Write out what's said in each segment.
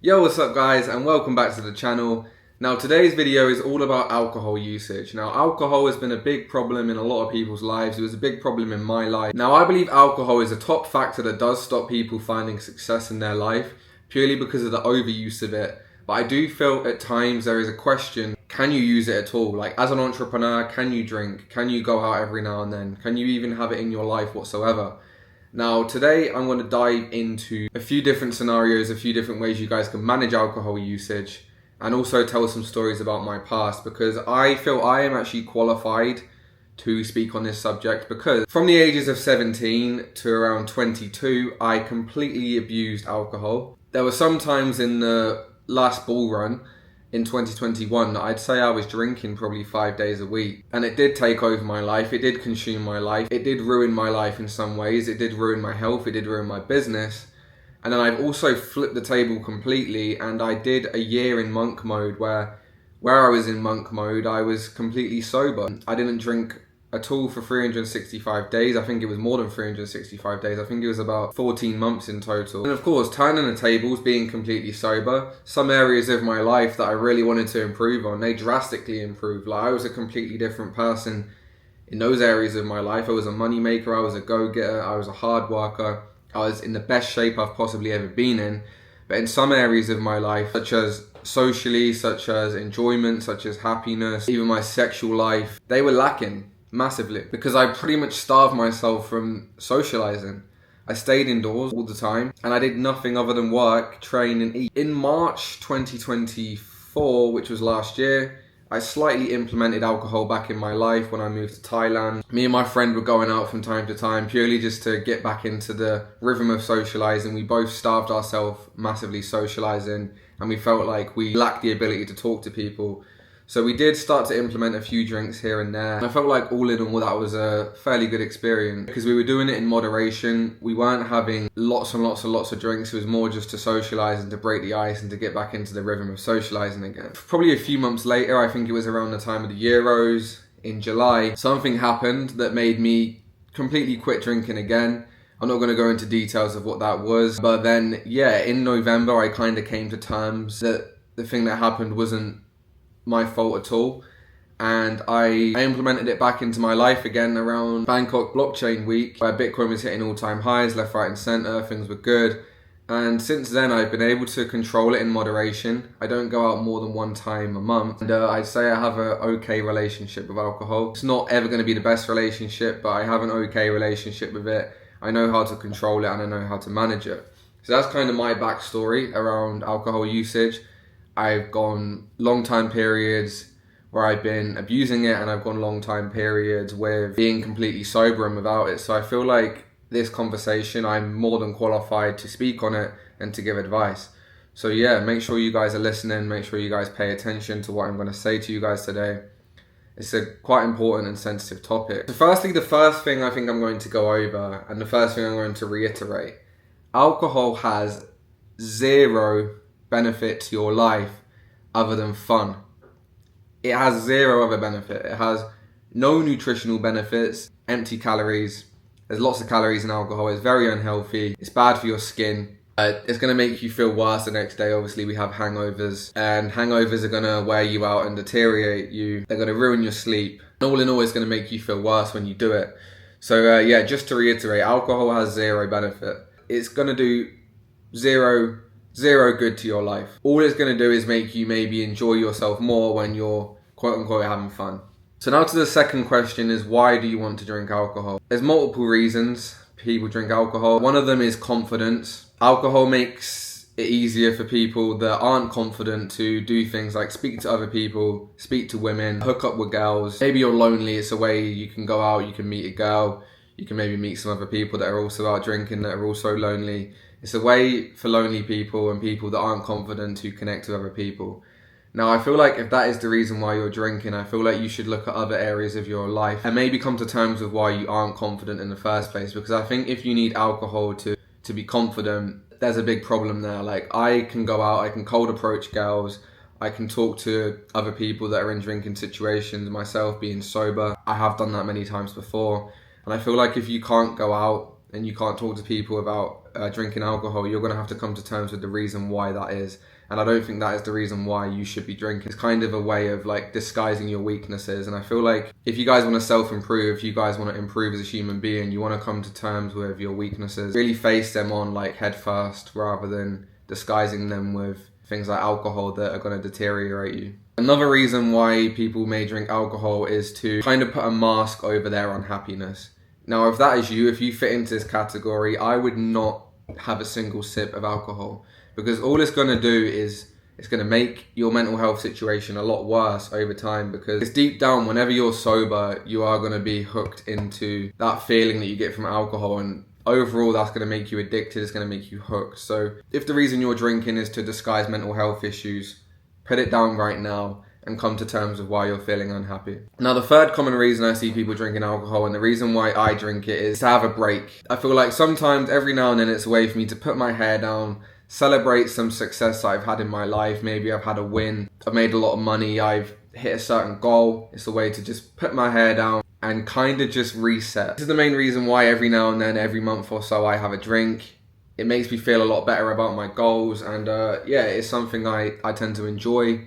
Yo, what's up guys, and welcome back to the channel. Now today's video is all about alcohol usage. Now alcohol has been a big problem in a lot of people's lives. It was a big problem in my life. Now I believe alcohol is a top factor that does stop people finding success in their life purely because of the overuse of it. But I do feel at times there is a question, can you use it at all? Like as an entrepreneur, can you drink? Can you go out every now and then? Can you even have it in your life whatsoever? Now today I'm going to dive into a few different scenarios, a few different ways you guys can manage alcohol usage, and also tell some stories about my past, because I feel I am actually qualified to speak on this subject, because from the ages of 17 to around 22 I completely abused alcohol. There were some times in the last bull run in 2021, I'd say I was drinking probably 5 days a week, and it did take over my life. It did consume my life. It did ruin my life in some ways. It did ruin my health. It did ruin my business. And then I've also flipped the table completely, and I did a year in monk mode where I was in monk mode, I was completely sober. I didn't drink at all for 365 days. I think it was more than 365 days. I think it was about 14 months in total. And of course, turning the tables, being completely sober, some areas of my life that I really wanted to improve on, they drastically improved. Like I was a completely different person in those areas of my life. I was a money maker, I was a go-getter, I was a hard worker, I was in the best shape I've possibly ever been in. But in some areas of my life, such as socially, such as enjoyment, such as happiness, even my sexual life, they were lacking massively, because I pretty much starved myself from socializing. I stayed indoors all the time and I did nothing other than work, train and eat. In March 2024, which was last year, I slightly implemented alcohol back in my life when I moved to Thailand. Me and my friend were going out from time to time purely just to get back into the rhythm of socializing. We both starved ourselves massively socializing, and we felt like we lacked the ability to talk to people. So we did start to implement a few drinks here and there. And I felt like all in all that was a fairly good experience, because we were doing it in moderation. We weren't having lots and lots and lots of drinks. It was more just to socialize and to break the ice and to get back into the rhythm of socializing again. Probably a few months later, I think it was around the time of the Euros in July, something happened that made me completely quit drinking again. I'm not going to go into details of what that was. But then, yeah, in November, I kind of came to terms that the thing that happened wasn't my fault at all, and I implemented it back into my life again around Bangkok blockchain week, where Bitcoin was hitting all-time highs left, right and center. Things were good, and since then I've been able to control it in moderation. I don't go out more than one time a month, and I'd say I have an okay relationship with alcohol. It's not ever going to be the best relationship, but I have an okay relationship with it. I know how to control it and I know how to manage it. So that's kind of my backstory around alcohol usage. I've gone long time periods where I've been abusing it, and I've gone long time periods with being completely sober and without it. So I feel like this conversation, I'm more than qualified to speak on it and to give advice. So yeah, make sure you guys are listening. Make sure you guys pay attention to what I'm going to say to you guys today. It's a quite important and sensitive topic. So firstly, the first thing I think I'm going to go over, and the first thing I'm going to reiterate, alcohol has zero benefit to your life other than fun. It has zero other benefit. It has no nutritional benefits, empty calories. There's lots of calories in alcohol. It's very unhealthy. It's bad for your skin. It's going to make you feel worse the next day. Obviously, we have hangovers, and hangovers are going to wear you out and deteriorate you. They're going to ruin your sleep. All in all, it's going to make you feel worse when you do it. So yeah, just to reiterate, alcohol has zero benefit. It's going to do zero good to your life. All it's going to do is make you maybe enjoy yourself more when you're quote unquote having fun. So now to the second question is, why do you want to drink alcohol? There's multiple reasons people drink alcohol. One of them is confidence. Alcohol makes it easier for people that aren't confident to do things like speak to other people, speak to women, hook up with girls. Maybe you're lonely, it's a way you can go out, you can meet a girl, you can maybe meet some other people that are also out drinking that are also lonely. It's a way for lonely people and people that aren't confident to connect with other people. Now, I feel like if that is the reason why you're drinking, I feel like you should look at other areas of your life and maybe come to terms with why you aren't confident in the first place. Because I think if you need alcohol to be confident, there's a big problem there. Like, I can go out, I can cold approach girls, I can talk to other people that are in drinking situations, myself being sober. I have done that many times before. And I feel like if you can't go out and you can't talk to people about drinking alcohol, you're going to have to come to terms with the reason why that is. And I don't think that is the reason why you should be drinking. It's kind of a way of like disguising your weaknesses. And I feel like if you guys want to self-improve, if you guys want to improve as a human being, you want to come to terms with your weaknesses, really face them on like head first, rather than disguising them with things like alcohol that are going to deteriorate you. Another reason why people may drink alcohol is to kind of put a mask over their unhappiness. Now, if that is you, if you fit into this category, I would not have a single sip of alcohol, because all it's going to do is it's going to make your mental health situation a lot worse over time, because it's deep down, whenever you're sober, you are going to be hooked into that feeling that you get from alcohol, and overall that's going to make you addicted, it's going to make you hooked. So if the reason you're drinking is to disguise mental health issues, put it down right now and come to terms with why you're feeling unhappy. Now, the third common reason I see people drinking alcohol, and the reason why I drink it, is to have a break. I feel like sometimes, every now and then, it's a way for me to put my hair down, celebrate some success that I've had in my life. Maybe I've had a win, I've made a lot of money, I've hit a certain goal. It's a way to just put my hair down and kind of just reset. This is the main reason why every now and then, every month or so, I have a drink. It makes me feel a lot better about my goals, and yeah, it's something I tend to enjoy.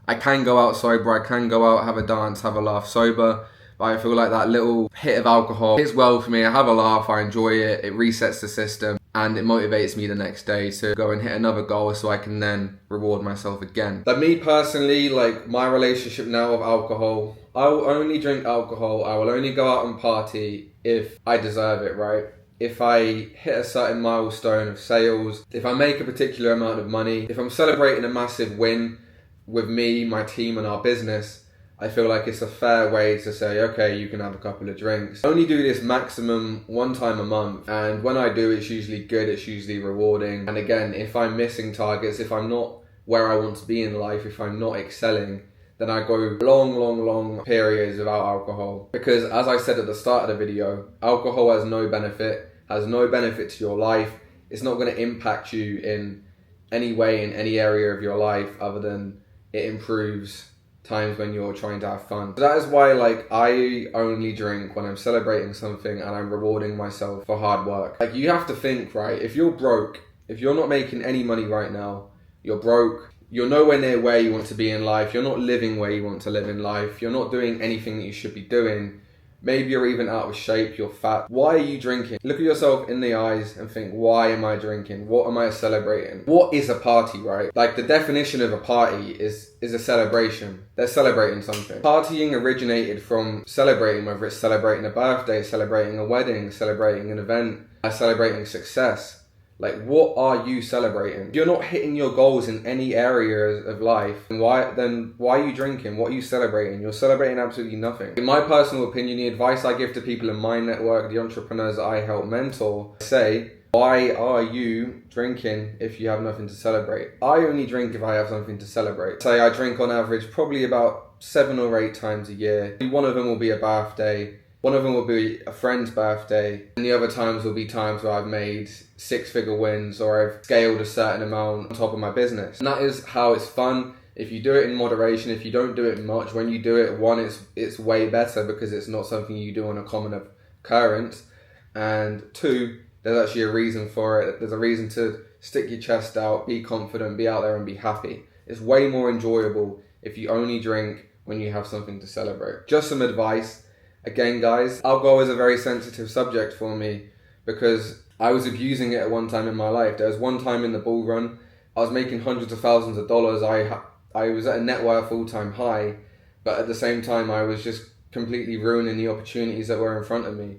I can go out sober, I can go out, have a dance, have a laugh sober, but I feel like that little hit of alcohol hits well for me. I have a laugh, I enjoy it, it resets the system, and it motivates me the next day to go and hit another goal so I can then reward myself again. Like me personally, like my relationship now with alcohol, I will only drink alcohol, I will only go out and party if I deserve it, right? If I hit a certain milestone of sales, if I make a particular amount of money, if I'm celebrating a massive win with me, my team and our business, I feel like it's a fair way to say, okay, you can have a couple of drinks. I only do this maximum one time a month, and when I do, it's usually good, it's usually rewarding. And again, if I'm missing targets, if I'm not where I want to be in life, if I'm not excelling, then I go long periods without alcohol. Because as I said at the start of the video, alcohol has no benefit to your life. It's not going to impact you in any way in any area of your life other than it improves times when you're trying to have fun. So that is why like I only drink when I'm celebrating something and I'm rewarding myself for hard work. Like you have to think, right? If you're broke, if you're not making any money right now, you're broke, you're nowhere near where you want to be in life, you're not living where you want to live in life, you're not doing anything that you should be doing, maybe you're even out of shape, you're fat. Why are you drinking? Look at yourself in the eyes and think, why am I drinking? What am I celebrating? What is a party, right? Like the definition of a party is a celebration. They're celebrating something. Partying originated from celebrating, whether it's celebrating a birthday, celebrating a wedding, celebrating an event, celebrating success. Like, what are you celebrating? If you're not hitting your goals in any area of life, why are you drinking? What are you celebrating? You're celebrating absolutely nothing. In my personal opinion, the advice I give to people in my network, the entrepreneurs that I help mentor, say, why are you drinking if you have nothing to celebrate? I only drink if I have something to celebrate. Say I drink on average probably about 7 or 8 times a year. One of them will be a birthday. One of them will be a friend's birthday, and the other times will be times where I've made 6-figure wins or I've scaled a certain amount on top of my business. And that is how it's fun. If you do it in moderation, if you don't do it much, when you do it, one, it's way better because it's not something you do on a common occurrence. And 2, there's actually a reason for it. There's a reason to stick your chest out, be confident, be out there and be happy. It's way more enjoyable if you only drink when you have something to celebrate. Just some advice. Again, guys, alcohol is a very sensitive subject for me because I was abusing it at one time in my life. There was one time in the bull run, I was making hundreds of thousands of dollars. I was at a net worth all-time high, but at the same time, I was just completely ruining the opportunities that were in front of me.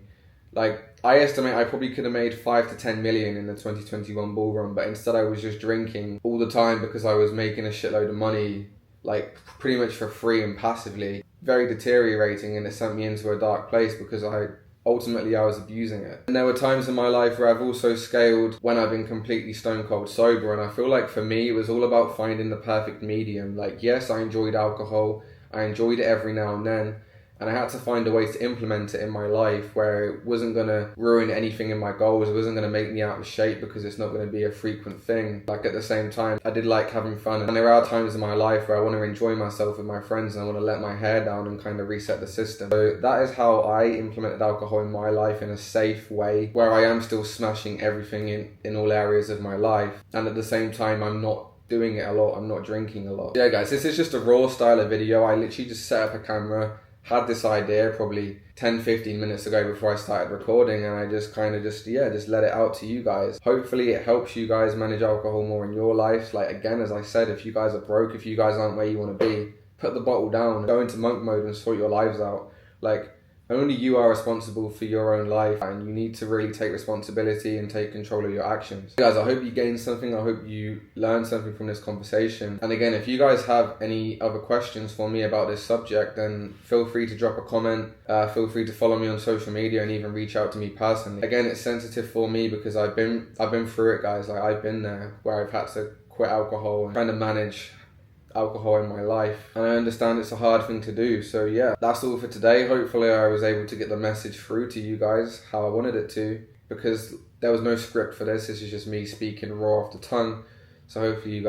Like, I estimate I probably could have made 5 to 10 million in the 2021 bull run, but instead I was just drinking all the time because I was making a shitload of money, like pretty much for free and passively. Very deteriorating, and it sent me into a dark place because I was abusing it. And there were times in my life where I've also scaled when I've been completely stone cold sober, and I feel like for me it was all about finding the perfect medium. Like, yes, I enjoyed alcohol, I enjoyed it every now and then, and I had to find a way to implement it in my life where it wasn't going to ruin anything in my goals. It wasn't going to make me out of shape because it's not going to be a frequent thing. Like, at the same time, I did like having fun, and there are times in my life where I want to enjoy myself with my friends and I want to let my hair down and kind of reset the system. So that is how I implemented alcohol in my life in a safe way, where I am still smashing everything in all areas of my life, and at the same time I'm not doing it a lot, I'm not drinking a lot. Yeah guys, this is just a raw style of video. I literally just set up a camera, had this idea probably 10-15 minutes ago before I started recording, and I just kind of just let it out to you guys. Hopefully it helps you guys manage alcohol more in your lives. Like, again, as I said, if you guys are broke, if you guys aren't where you want to be, put the bottle down, go into monk mode and sort your lives out. Like, only you are responsible for your own life, and you need to really take responsibility and take control of your actions. Guys, I hope you gained something. I hope you learned something from this conversation. And again, if you guys have any other questions for me about this subject, then feel free to drop a comment. Feel free to follow me on social media and even reach out to me personally. Again, it's sensitive for me because I've been through it, guys. Like, I've been there where I've had to quit alcohol and trying to manage alcohol in my life, and I understand it's a hard thing to do. So yeah, that's all for today. Hopefully I was able to get the message through to you guys how I wanted it to, because there was no script for this. This is just me speaking raw off the tongue. So hopefully you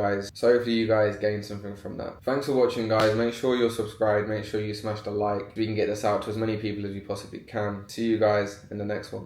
guys gained something from that. Thanks for watching, guys. Make sure you're subscribed, make sure you smash the like. We can get this out to as many people as we possibly can. See you guys in the next one.